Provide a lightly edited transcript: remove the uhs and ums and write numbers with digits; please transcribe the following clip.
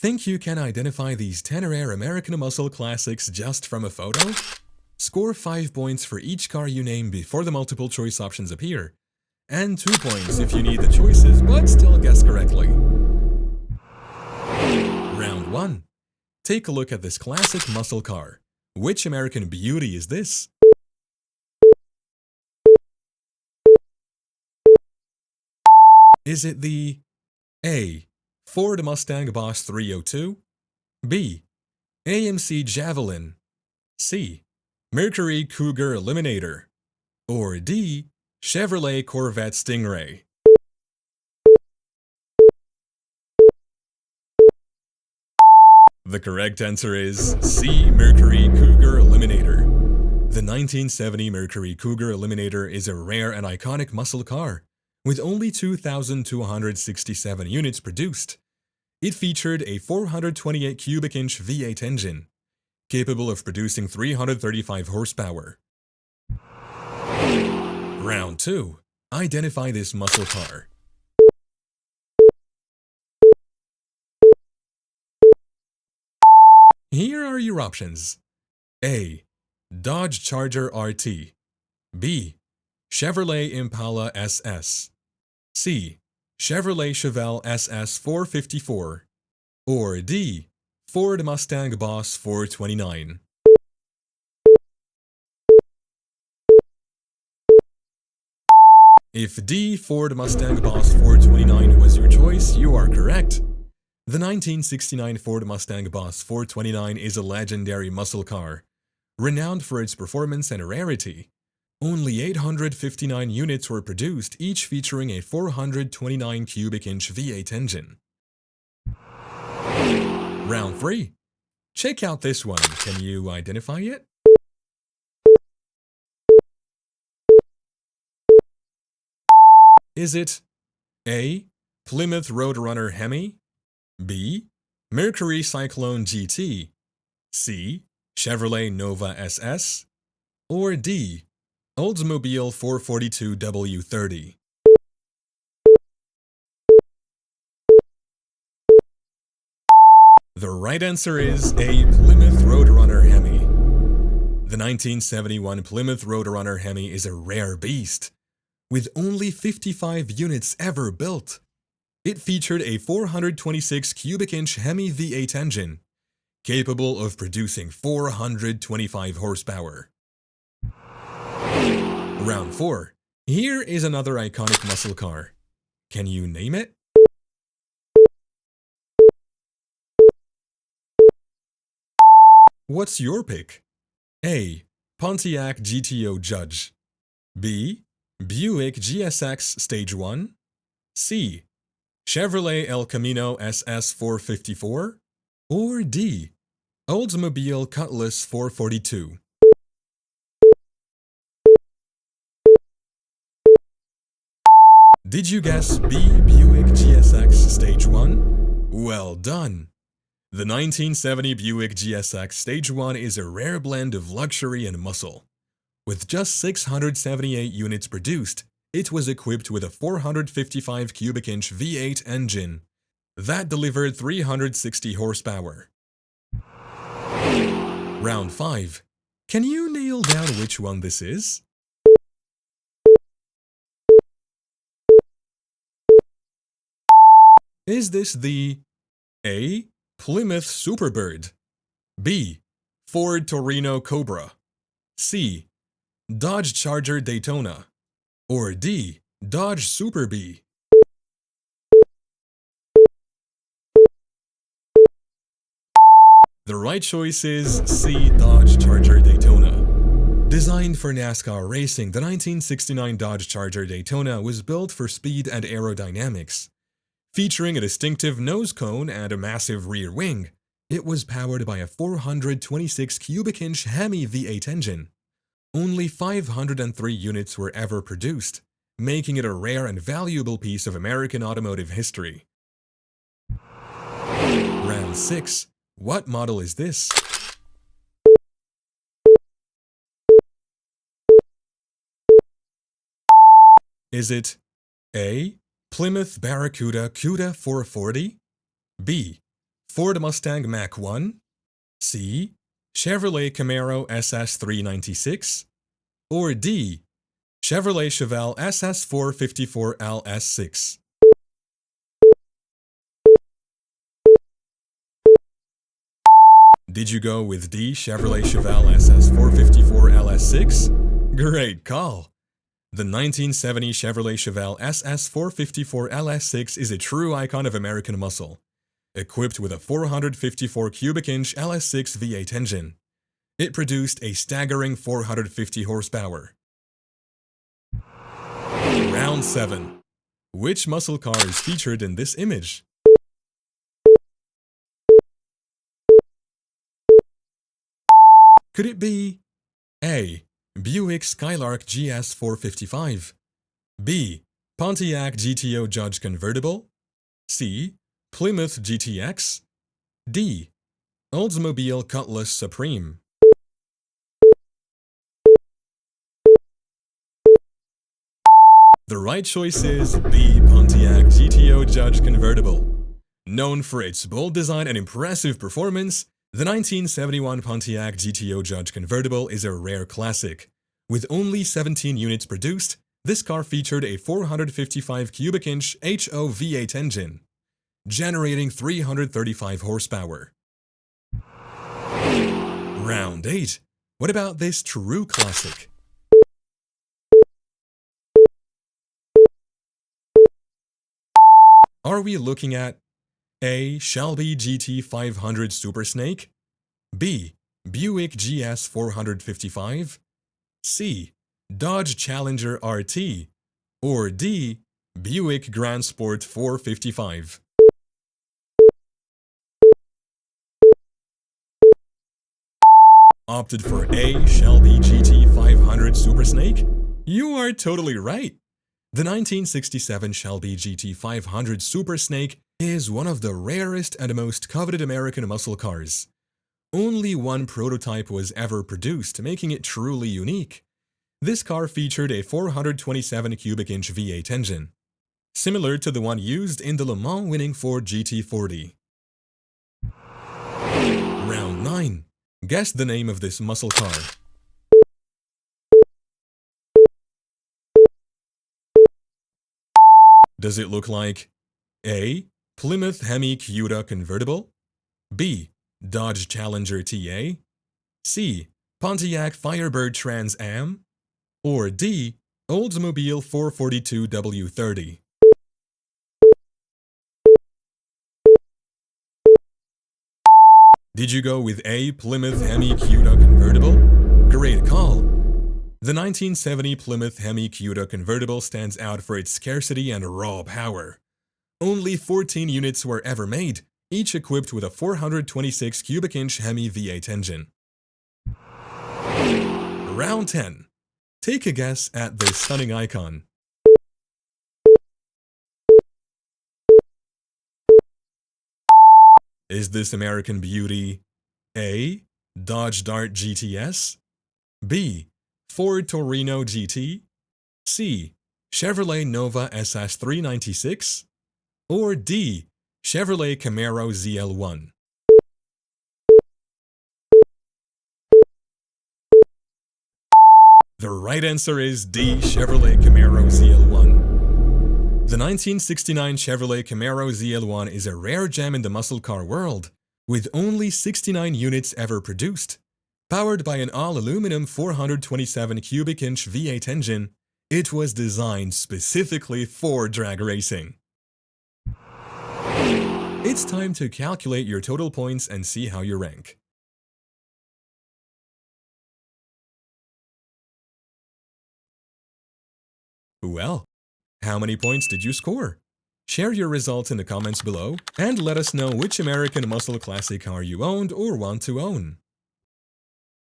Think you can identify these 10 rare American muscle classics just from a photo? Score 5 points for each car you name before the multiple choice options appear, and 2 points if you need the choices but still guess correctly. Round 1. Take a look at this classic muscle car. Which American beauty is this? Is it the A. Ford Mustang Boss 302, B. AMC Javelin, C. Mercury Cougar Eliminator, or D. Chevrolet Corvette Stingray? The correct answer is C. Mercury Cougar Eliminator. The 1970 Mercury Cougar Eliminator is a rare and iconic muscle car, with only 2,267 units produced. It featured a 428 cubic inch V8 engine, capable of producing 335 horsepower. Round 2. Identify this muscle car. Here are your options. A. Dodge Charger RT, B. Chevrolet Impala SS, C. Chevrolet Chevelle SS 454, or D. Ford Mustang Boss 429. If D. Ford Mustang Boss 429 was your choice, you are correct. The 1969 Ford Mustang Boss 429 is a legendary muscle car, renowned for its performance and rarity. Only 859 units were produced, each featuring a 429 cubic inch V8 engine. Round 3. Check out this one. Can you identify it? Is it A. Plymouth Roadrunner Hemi, B. Mercury Cyclone GT, C. Chevrolet Nova SS, or D. Oldsmobile 442 W30? The right answer is A. Plymouth Roadrunner Hemi. The 1971 Plymouth Roadrunner Hemi is a rare beast, with only 55 units ever built. It featured a 426 cubic inch Hemi V8 engine, capable of producing 425 horsepower. Round 4. Here is another iconic muscle car. Can you name it? What's your pick? A. Pontiac GTO Judge, B. Buick GSX Stage 1, C. Chevrolet El Camino SS 454, or D. Oldsmobile Cutlass 442? Did you guess B. Buick GSX Stage 1? Well done! The 1970 Buick GSX Stage 1 is a rare blend of luxury and muscle. With just 678 units produced, it was equipped with a 455 cubic inch V8 engine that delivered 360 horsepower. Round 5. Can you nail down which one this is? Is this the A. Plymouth Superbird, B. Ford Torino Cobra, C. Dodge Charger Daytona, or D. Dodge Super Bee? The right choice is C. Dodge Charger Daytona. Designed for NASCAR racing, the 1969 Dodge Charger Daytona was built for speed and aerodynamics. Featuring a distinctive nose cone and a massive rear wing, it was powered by a 426 cubic inch Hemi V8 engine. Only 503 units were ever produced, making it a rare and valuable piece of American automotive history. Round 6. What model is this? Is it A. Plymouth Barracuda Cuda 440, B. Ford Mustang Mach-1, C. Chevrolet Camaro SS396, or D. Chevrolet Chevelle SS454 LS6. Did you go with D. Chevrolet Chevelle SS454 LS6? Great call! The 1970 Chevrolet Chevelle SS454 LS6 is a true icon of American muscle, equipped with a 454 cubic inch LS6 V8 engine. It produced a staggering 450 horsepower. Round 7. Which muscle car is featured in this image? Could it be A. Buick Skylark GS 455, B. Pontiac GTO Judge Convertible, C. Plymouth GTX, D. Oldsmobile Cutlass Supreme? The right choice is B. Pontiac GTO Judge Convertible. Known for its bold design and impressive performance, the 1971 Pontiac GTO Judge Convertible is a rare classic. With only 17 units produced, this car featured a 455 cubic inch HO V8 engine, generating 335 horsepower. Round 8. What about this true classic? Are we looking at A. Shelby GT 500 Super Snake, B. Buick GS 455, C. Dodge Challenger RT, or D. Buick Grand Sport 455? Opted for A. Shelby GT 500 Super Snake? You are totally right! The 1967 Shelby GT 500 Super Snake is one of the rarest and most coveted American muscle cars. Only one prototype was ever produced, making it truly unique. This car featured a 427 cubic inch V8 engine, similar to the one used in the Le Mans winning Ford GT40. Round 9. Guess the name of this muscle car. Does it look like A. Plymouth Hemi Cuda Convertible, B. Dodge Challenger TA, C. Pontiac Firebird Trans Am, or D. Oldsmobile 442 W30? Did you go with A. Plymouth Hemi Cuda Convertible? Great call! The 1970 Plymouth Hemi Cuda Convertible stands out for its scarcity and raw power. Only 14 units were ever made, each equipped with a 426 cubic inch Hemi V8 engine. Round 10. Take a guess at this stunning icon. Is this American beauty A. Dodge Dart GTS, B. Ford Torino GT, C. Chevrolet Nova SS396, or D. Chevrolet Camaro ZL1? The right answer is D. Chevrolet Camaro ZL1. The 1969 Chevrolet Camaro ZL1 is a rare gem in the muscle car world, with only 69 units ever produced. Powered by an all-aluminum 427 cubic inch V8 engine, it was designed specifically for drag racing. It's time to calculate your total points and see how you rank. Well, how many points did you score? Share your results in the comments below and let us know which American muscle classic car you owned or want to own.